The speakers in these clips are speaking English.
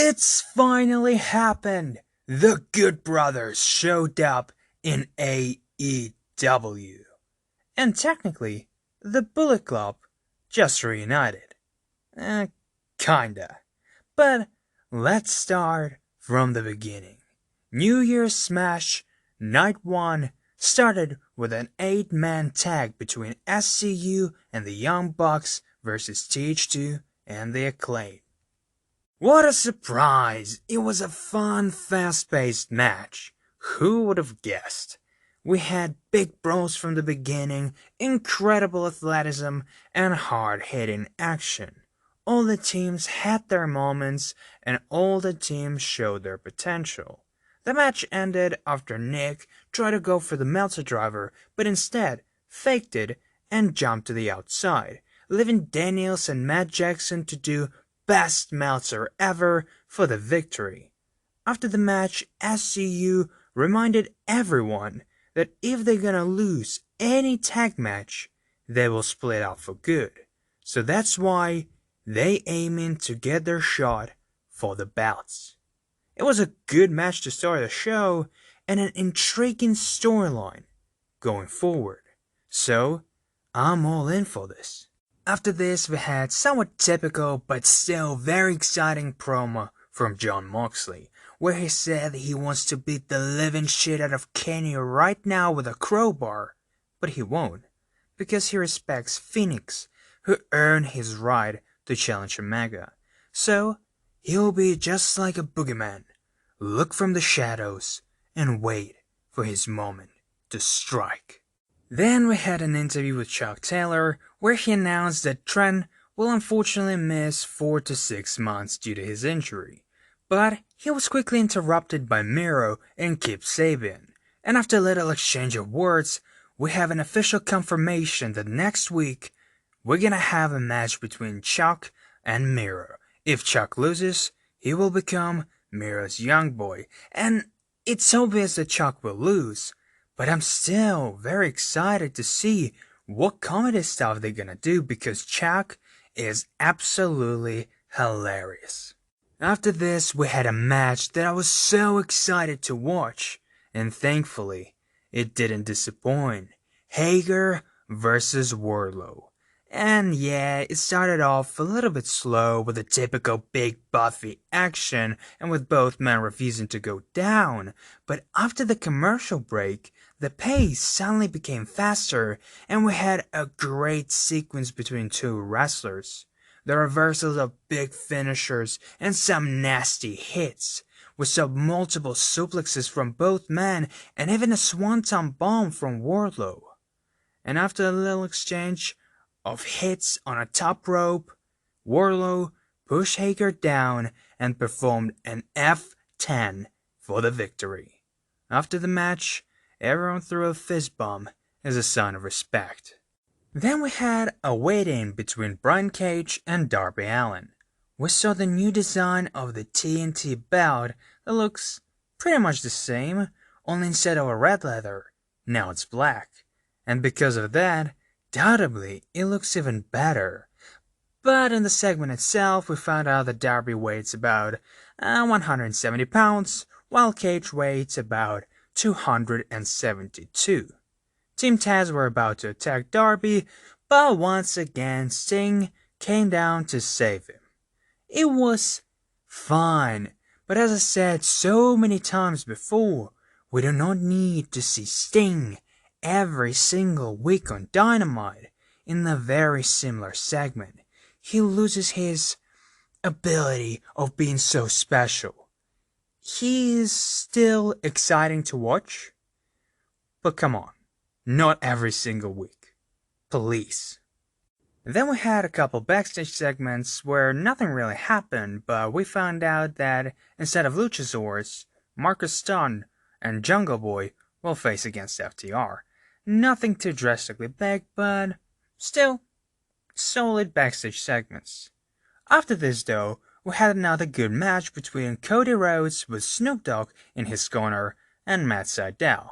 It's finally happened! The Good Brothers showed up in AEW. And technically, the Bullet Club just reunited. Kinda. But let's start from the beginning. New Year's Smash Night 1 started with an 8-man tag between SCU and the Young Bucks versus TH2 and the Acclaim. What a surprise! It was a fun, fast-paced match. Who would have guessed? We had big bros from the beginning, incredible athleticism, and hard-hitting action. All the teams had their moments, and all the teams showed their potential. The match ended after Nick tried to go for the Meltzer driver, but instead faked it and jumped to the outside, leaving Daniels and Matt Jackson to do best Meltzer ever for the victory. After the match, SCU reminded everyone that if they're gonna lose any tag match, they will split up for good. So that's why they aiming to get their shot for the belts. It was a good match to start the show and an intriguing storyline going forward. So, I'm all in for this. After this, we had somewhat typical but still very exciting promo from Jon Moxley, where he said he wants to beat the living shit out of Kenny right now with a crowbar, but he won't, because he respects Phoenix, who earned his right to challenge Omega. So, he'll be just like a boogeyman, look from the shadows and wait for his moment to strike. Then we had an interview with Chuck Taylor where he announced that Trent will unfortunately miss 4 to 6 months due to his injury. But he was quickly interrupted by Miro and Kip Sabian, and after a little exchange of words, we have an official confirmation that next week we're gonna have a match between Chuck and Miro. If Chuck loses, he will become Miro's young boy, and it's obvious that Chuck will lose, but I'm still very excited to see what comedy stuff they're gonna do because Chuck is absolutely hilarious. After this, we had a match that I was so excited to watch, and thankfully, it didn't disappoint. Hager versus Wardlow. And yeah, it started off a little bit slow with the typical big Buffy action and with both men refusing to go down, but after the commercial break, the pace suddenly became faster and we had a great sequence between two wrestlers. The reversals of big finishers and some nasty hits. We saw multiple suplexes from both men and even a swanton bomb from Wardlow. And after a little exchange of hits on a top rope, Wardlow pushed Hager down and performed an F10 for the victory. After the match, everyone threw a fist bump as a sign of respect. Then we had a weigh-in between Brian Cage and Darby Allin. We saw the new design of the TNT belt that looks pretty much the same, only instead of a red leather, now it's black. And because of that, undoubtedly, it looks even better. But in the segment itself, we found out that Darby weighs about 170 pounds, while Cage weighs about 272. Team Taz were about to attack Darby, but once again, Sting came down to save him. It was fine, but as I said so many times before, we do not need to see Sting every single week on Dynamite in a very similar segment. He loses his ability of being so special. He is still exciting to watch, but come on, not every single week. Please. Then we had a couple backstage segments where nothing really happened, but we found out that instead of Luchasaurus, Marcus Stunt and Jungle Boy will face against FTR. Nothing too drastically big, but still solid backstage segments. After this though, we had another good match between Cody Rhodes with Snoop Dogg in his corner and Matt Sydal.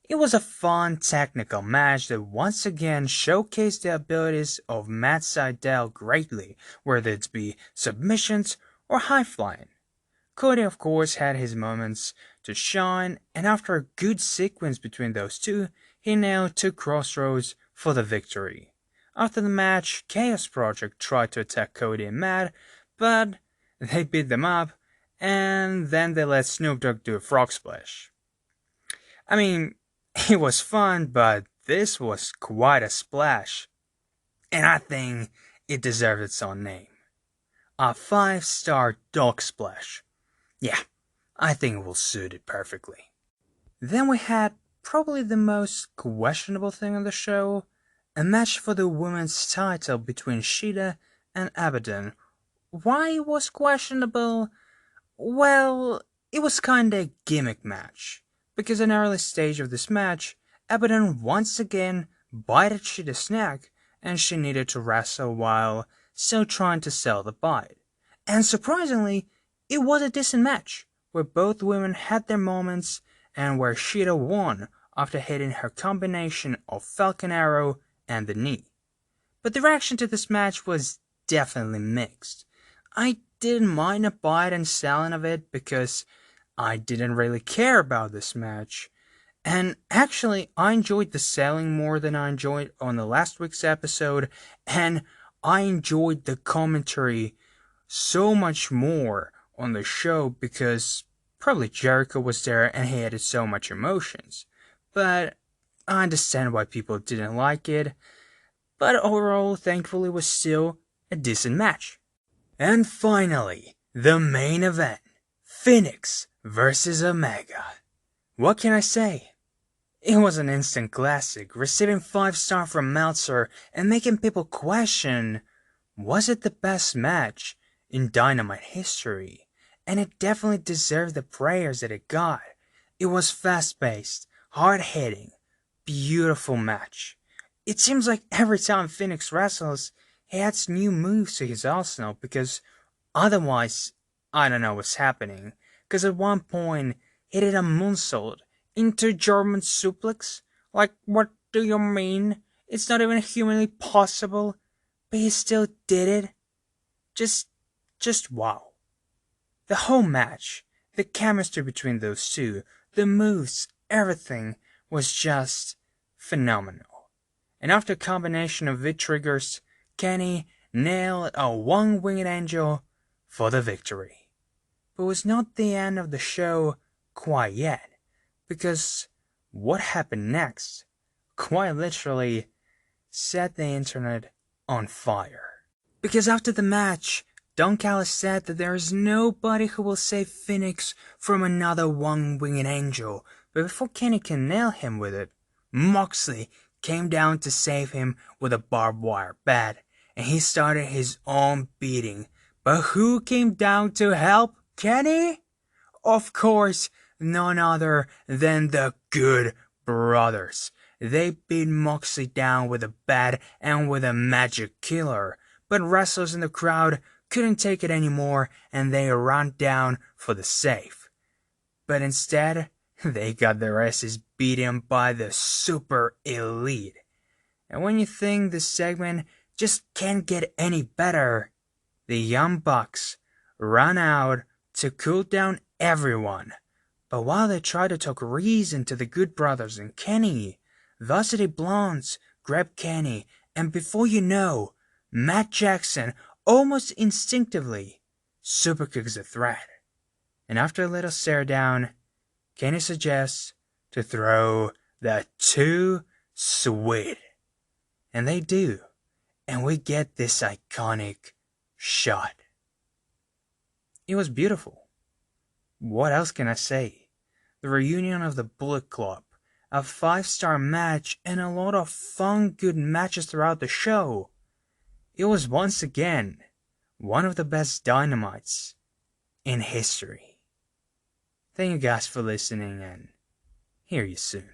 It was a fun technical match that once again showcased the abilities of Matt Sydal greatly, whether it be submissions or high flying. Cody, of course, had his moments to shine, and after a good sequence between those two, he nailed two crossroads for the victory. After the match, Chaos Project tried to attack Cody and Matt, but they beat them up, and then they let Snoop Dogg do a frog splash. I mean, it was fun, but this was quite a splash, and I think it deserved its own name. A 5-star dog splash. Yeah, I think it will suit it perfectly. Then we had probably the most questionable thing on the show, a match for the women's title between Shida and Abaddon. Why it was questionable? Well, it was kinda a gimmick match, because in an early stage of this match, Abaddon once again bited Shida's neck, and she needed to wrestle while still trying to sell the bite. And surprisingly, it was a decent match, where both women had their moments, and where Shida won after hitting her combination of Falcon Arrow and the knee. But the reaction to this match was definitely mixed. I didn't mind the bite and selling of it because I didn't really care about this match. And actually, I enjoyed the selling more than I enjoyed on the last week's episode, and I enjoyed the commentary so much more on the show because probably Jericho was there and he added so much emotions. But I understand why people didn't like it. But overall, thankfully, it was still a decent match. And finally, the main event. Phoenix versus Omega. What can I say? It was an instant classic, receiving 5-star from Meltzer and making people question, was it the best match in Dynamite history? And it definitely deserved the praise that it got. It was fast-paced, hard-hitting, beautiful match. It seems like every time Phoenix wrestles, he adds new moves to his arsenal because otherwise, I don't know what's happening. Because at one point, he did a moonsault into German suplex. Like, what do you mean? It's not even humanly possible. But he still did it. Just wow. The whole match, the chemistry between those two, the moves, everything was just phenomenal. And after a combination of V-triggers, Kenny nailed a one-winged angel for the victory. But it was not the end of the show quite yet, because what happened next quite literally set the internet on fire. Because after the match, Don Callis said that there is nobody who will save Phoenix from another one-winged angel, but before Kenny can nail him with it, Moxley came down to save him with a barbed wire bat, and he started his own beating. But who came down to help Kenny? Of course, none other than the Good Brothers. They beat Moxley down with a bat and with a magic killer, but wrestlers in the crowd couldn't take it anymore and they ran down for the save. But instead, they got their asses beaten by the Super Elite. And when you think this segment just can't get any better, the Young Bucks ran out to cool down everyone. But while they tried to talk reason to the Good Brothers and Kenny, Varsity Blondes grabbed Kenny, and before you know, Matt Jackson almost instinctively superkicks the threat. And after a little stare down, Kenny suggests to throw the Too Sweet. And they do. And we get this iconic shot. It was beautiful. What else can I say? The reunion of the Bullet Club, a 5-star match, and a lot of fun, good matches throughout the show. It was once again one of the best Dynamites in history. Thank you guys for listening, and hear you soon.